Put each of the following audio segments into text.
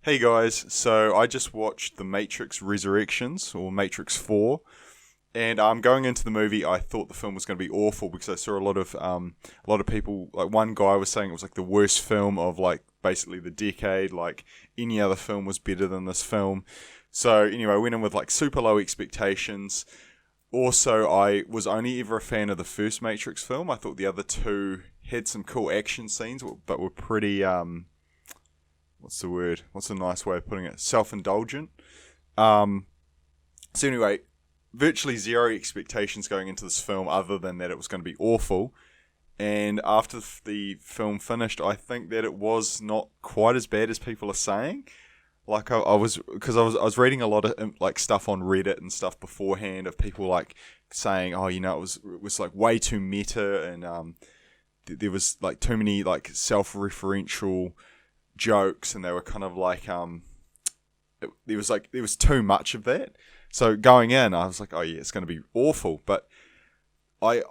Hey guys, so I just watched The Matrix Resurrections, or Matrix 4, and going into the movie, I thought the film was going to be awful because I saw a lot of people, like one guy was saying it was like the worst film of like basically the decade, like any other film was better than this film. So anyway, I went in with like super low expectations. Also, I was only ever a fan of the first Matrix film. I thought the other two had some cool action scenes, but were pretty what's the word? What's a nice way of putting it? Self-indulgent. Um, so anyway, virtually zero expectations going into this film other than that it was going to be awful. And after the film finished, I think that it was not quite as bad as people are saying. Like I was, because I was reading a lot of like stuff on Reddit and stuff beforehand of people like saying, oh, it was like way too meta and there was like too many like self-referential jokes, and they were kind of like there was too much of that. So going in, I was like, oh yeah, it's going to be awful. But I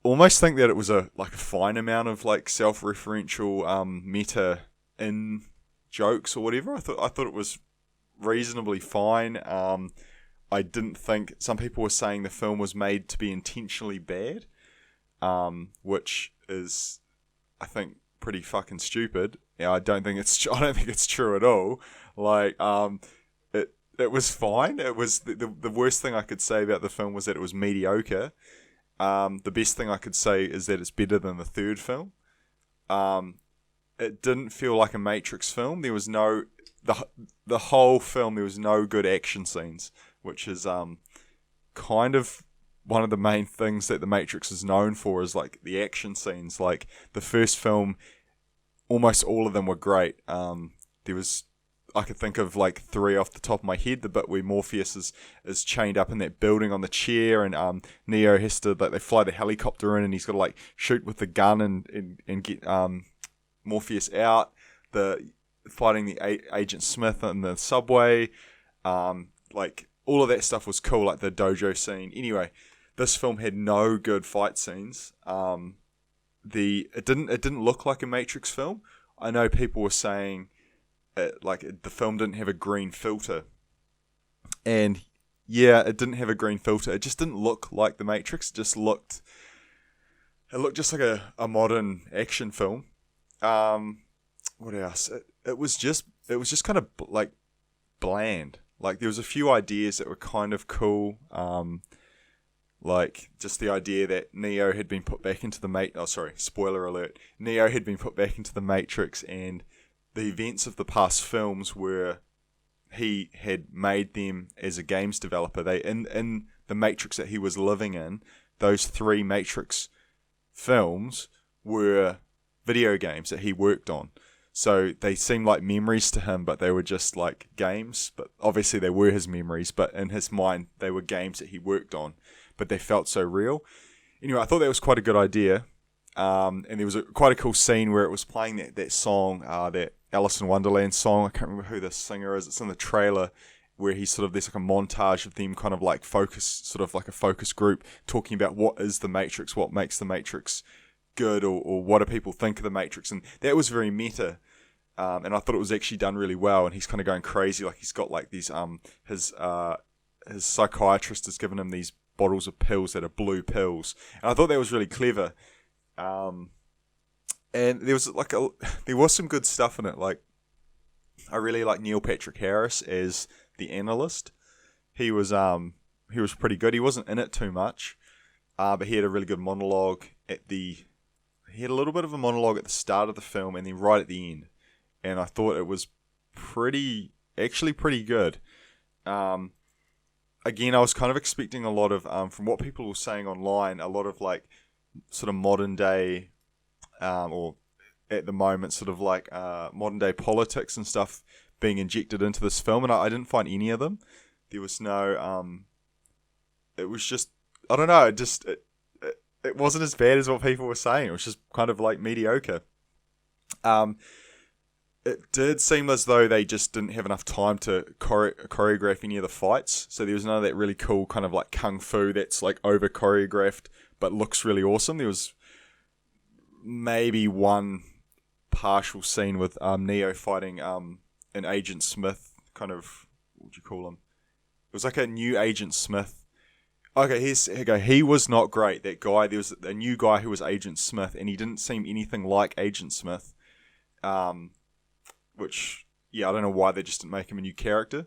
almost think that it was a fine amount of like self-referential meta in jokes or whatever. I thought it was reasonably fine. I didn't think, some people were saying the film was made to be intentionally bad, which is, I think, pretty fucking stupid. Yeah, I don't think it's true at all. Like, it was fine. It was the worst thing I could say about the film was that it was mediocre. The best thing I could say is that it's better than the third film. It didn't feel like a Matrix film. There was the whole film. There was no good action scenes, which is kind of one of the main things that the Matrix is known for, is like the action scenes. Like the first film, almost all of them were great. I could think of like three off the top of my head. The bit where Morpheus is chained up in that building on the chair, and Neo has to, like, they fly the helicopter in, and he's got to like shoot with the gun and get Morpheus out. The fighting the Agent Smith in the subway, like all of that stuff was cool, like the dojo scene. Anyway, this film had no good fight scenes. It didn't look like a Matrix film. I know people were saying the film didn't have a green filter, and yeah, it didn't have a green filter. It just didn't look like the Matrix. It looked just like a modern action film. What else? It was just kind of like bland. Like there was a few ideas that were kind of cool. Like just the idea that Neo had been put back into the spoiler alert. Neo had been put back into the Matrix, and the events of the past films were he had made them as a games developer. They in the Matrix that he was living in, those three Matrix films were video games that he worked on. So they seemed like memories to him, but they were just like games. But obviously they were his memories, but in his mind they were games that he worked on. But they felt so real. Anyway, I thought that was quite a good idea. And there was quite a cool scene where it was playing that song, that Alice in Wonderland song. I can't remember who the singer is. It's in the trailer, where there's like a montage of them kind of like sort of like a focus group talking about what is the Matrix, what makes the Matrix good, or what do people think of the Matrix. And that was very meta. And I thought it was actually done really well. And he's kind of going crazy. Like he's got like these, his psychiatrist has given him these bottles of pills that are blue pills. And I thought that was really clever. And there was some good stuff in it. Like, I really like Neil Patrick Harris as the analyst. He was pretty good. He wasn't in it too much, but he had a really good monologue he had a little bit of a monologue at the start of the film and then right at the end. And I thought it was pretty good. Again, I was kind of expecting a lot of, from what people were saying online, a lot of like sort of modern day, or at the moment, sort of like modern day politics and stuff being injected into this film, and I didn't find any of them. There was no, it was just, I don't know, it wasn't as bad as what people were saying. It was just kind of like mediocre. It did seem as though they just didn't have enough time to choreograph any of the fights. So there was none of that really cool kind of like kung fu that's like over choreographed but looks really awesome. There was maybe one partial scene with Neo fighting an Agent Smith kind of, what would you call him? It was like a new Agent Smith. Okay, here you go. He was not great. That guy, there was a new guy who was Agent Smith, and he didn't seem anything like Agent Smith. Which, yeah, I don't know why they just didn't make him a new character.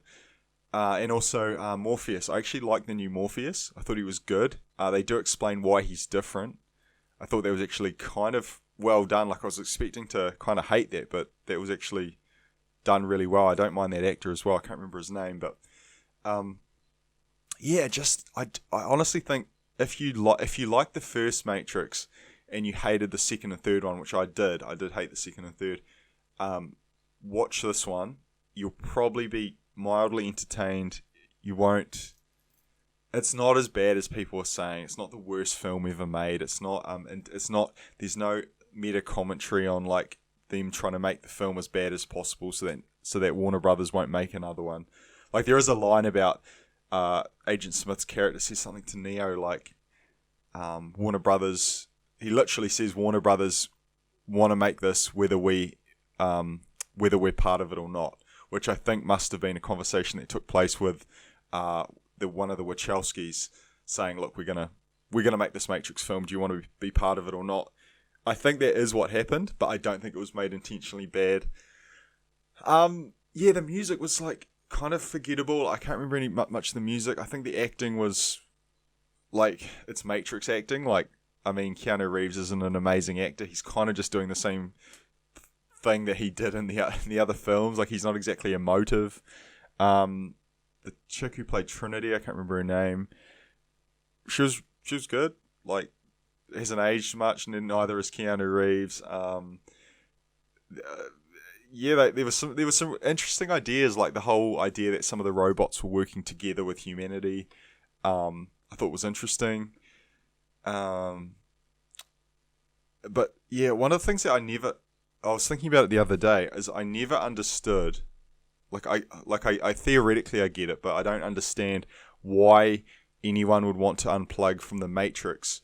And also Morpheus. I actually like the new Morpheus. I thought he was good. They do explain why he's different. I thought that was actually kind of well done. Like, I was expecting to kind of hate that, but that was actually done really well. I don't mind that actor as well. I can't remember his name, but yeah, just I honestly think if you like the first Matrix and you hated the second and third one, which I did hate the second and third. Watch this one. You'll probably be mildly entertained. You won't. It's not as bad as people are saying. It's not the worst film ever made. It's not. And it's not. There's no meta commentary on like them trying to make the film as bad as possible, so that Warner Brothers won't make another one. Like, there is a line about Agent Smith's character says something to Neo like, Warner Brothers. He literally says Warner Brothers want to make this whether we're part of it or not, which I think must have been a conversation that took place with one of the Wachowskis saying, look, we're gonna make this Matrix film. Do you want to be part of it or not? I think that is what happened, but I don't think it was made intentionally bad. Yeah, the music was like kind of forgettable. I can't remember much of the music. I think the acting was like, it's Matrix acting. Like, I mean, Keanu Reeves isn't an amazing actor. He's kind of just doing the same thing that he did in the other films. Like, he's not exactly emotive. The chick who played Trinity, I can't remember her name. She was good. Like, hasn't aged much, and neither has Keanu Reeves. Yeah, there was some interesting ideas, like the whole idea that some of the robots were working together with humanity. I thought was interesting. But yeah, one of the things that I was thinking about it the other day, is I never understood. I theoretically I get it, but I don't understand why anyone would want to unplug from the Matrix,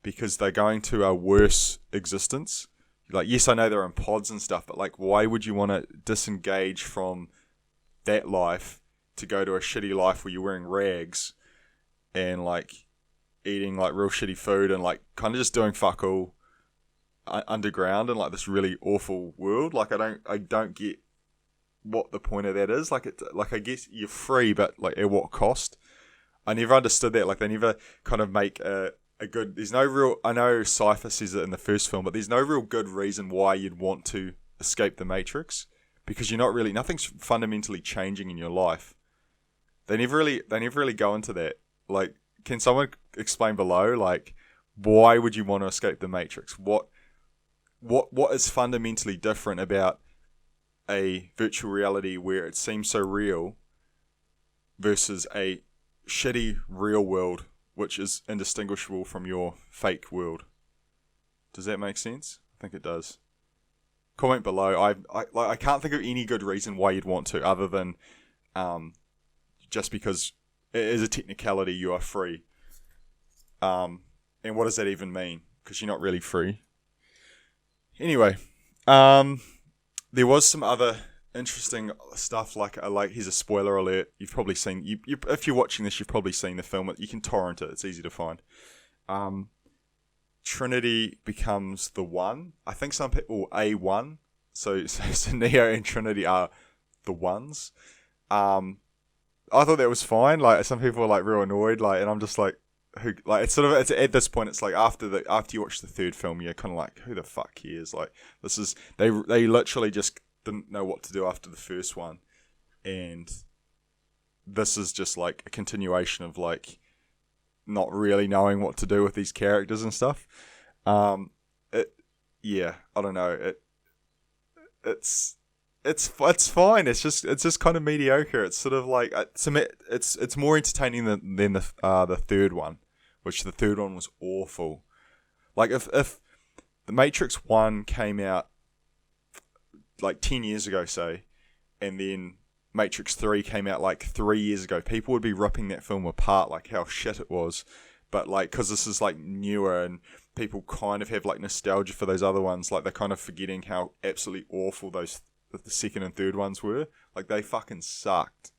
because they're going to a worse existence. Like, yes, I know they're in pods and stuff, but like, why would you want to disengage from that life to go to a shitty life where you're wearing rags and like eating like real shitty food and like kind of just doing fuck all underground in like this really awful world? Like, I don't get what the point of that is. Like, I guess you're free, but like at what cost? I never understood that. Like, they never kind of make a good. There's no real. I know Cypher says it in the first film, but there's no real good reason why you'd want to escape the Matrix, because nothing's fundamentally changing in your life. They never really go into that. Like, can someone explain below, like, why would you want to escape the Matrix? What is fundamentally different about a virtual reality where it seems so real versus a shitty real world which is indistinguishable from your fake world? Does that make sense? I think it does. Comment below. I can't think of any good reason why you'd want to, other than just because it is a technicality, you are free. And what does that even mean? Because you're not really free. Anyway, there was some other interesting stuff, like here's a spoiler alert. You've probably seen, you if you're watching this, you've probably seen the film. You can torrent it. It's easy to find. Trinity becomes the One. I think some people A1. So Neo and Trinity are the ones. I thought that was fine. Like, some people are like real annoyed. Like, and I'm just like, who? Like, it's at this point, it's like after you watch the third film, you're kind of like, who the fuck cares? Like, this is they literally just didn't know what to do after the first one, and this is just like a continuation of like not really knowing what to do with these characters and stuff. I don't know. It's fine. It's just kind of mediocre. It's sort of like it's more entertaining than the third one, which the third one was awful. Like, if the Matrix 1 came out like 10 years ago, say, and then Matrix 3 came out like 3 years ago, people would be ripping that film apart, like how shit it was. But like, because this is like newer and people kind of have like nostalgia for those other ones, like they're kind of forgetting how absolutely awful those the second and third ones were. Like, they fucking sucked.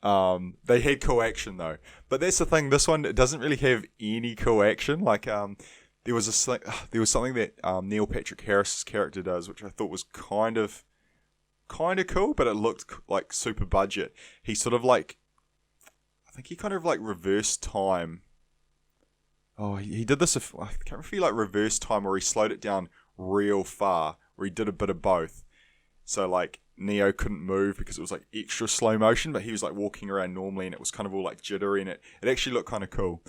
They had cool action though, but that's the thing. This one, it doesn't really have any cool action. Like, there was something that Neil Patrick Harris's character does, which I thought was kind of cool, but it looked like super budget. He sort of like, I think he kind of like reversed time. Oh, he did this. I can't remember if he like reversed time or he slowed it down real far, or he did a bit of both. So like, Neo couldn't move because it was like extra slow motion, but he was like walking around normally, and it was kind of all like jittery, and it actually looked kind of cool.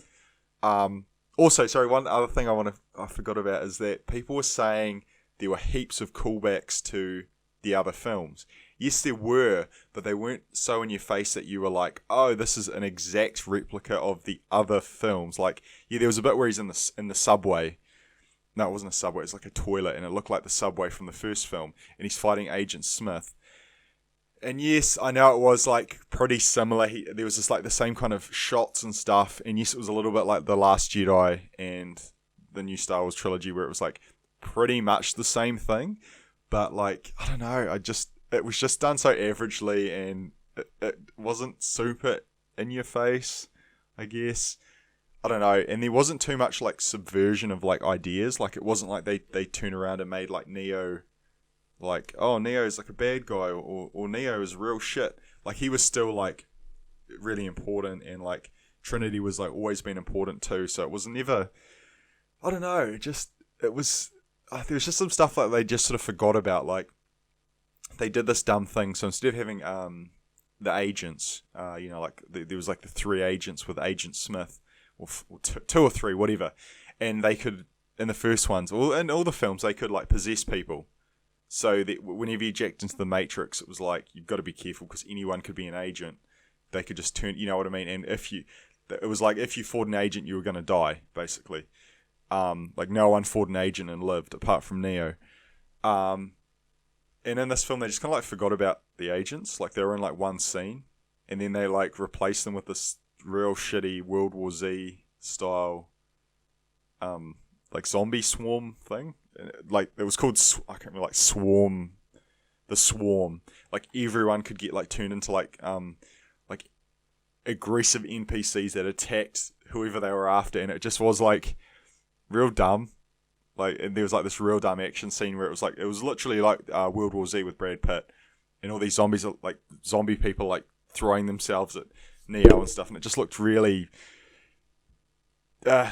Also, sorry, one other thing I forgot about is that people were saying there were heaps of callbacks to the other films. Yes, there were, but they weren't so in your face that you were like, oh, this is an exact replica of the other films. Like, yeah, there was a bit where he's in the subway. No, it wasn't a subway. It was like a toilet, and it looked like the subway from the first film. And he's fighting Agent Smith. And yes, I know it was like pretty similar. There was just like the same kind of shots and stuff. And yes, it was a little bit like The Last Jedi and the new Star Wars trilogy, where it was like pretty much the same thing. But like, I don't know. It was just done so averagely, and it wasn't super in your face, I guess. I don't know, and there wasn't too much like subversion of like ideas. Like, it wasn't like they turned around and made like Neo, like, oh, Neo's like a bad guy, or Neo is real shit. Like, he was still like really important, and like Trinity was like always been important too. So it was never, I don't know, there was just some stuff like they just sort of forgot about. Like, they did this dumb thing. So instead of having the agents, like there was like the 3 agents with Agent Smith. Or 2 or 3, whatever, and they could, in the first ones, or in all the films, they could like possess people. So that whenever you eject into the Matrix, it was like, you've got to be careful because anyone could be an agent. They could just turn, you know what I mean? And it was like if you fought an agent, you were going to die, basically. Like, no one fought an agent and lived apart from Neo. And in this film, they just kind of like forgot about the agents. Like, they were in like one scene, and then they like replaced them with this real shitty World War Z style, like zombie swarm thing. Like, it was called, I can't remember, like Swarm, the Swarm. Like, everyone could get like turned into like aggressive NPCs that attacked whoever they were after, and it just was like real dumb. Like, and there was like this real dumb action scene where it was literally like World War Z with Brad Pitt, and all these zombies, like zombie people, like throwing themselves at Neo and stuff, and it just looked really it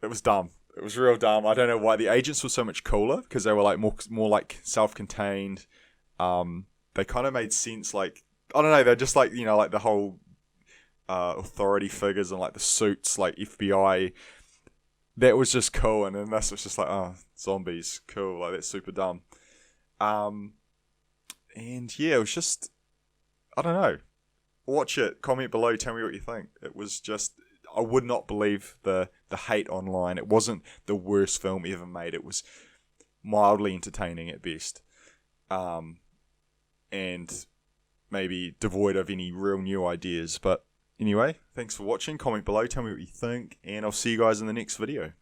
was dumb. It was real dumb. I don't know why. The agents were so much cooler because they were like more like self-contained. They kind of made sense. Like, I don't know, they're just like, like the whole authority figures and like the suits, like FBI. That was just cool, and then this was just like, oh, zombies, cool. Like, that's super dumb. And yeah, it was just, I don't know. Watch it, comment below, tell me what you think. It was just, I would not believe the hate online. It wasn't the worst film ever made. It was mildly entertaining at best. And maybe devoid of any real new ideas. But anyway, thanks for watching. Comment below, tell me what you think, and I'll see you guys in the next video.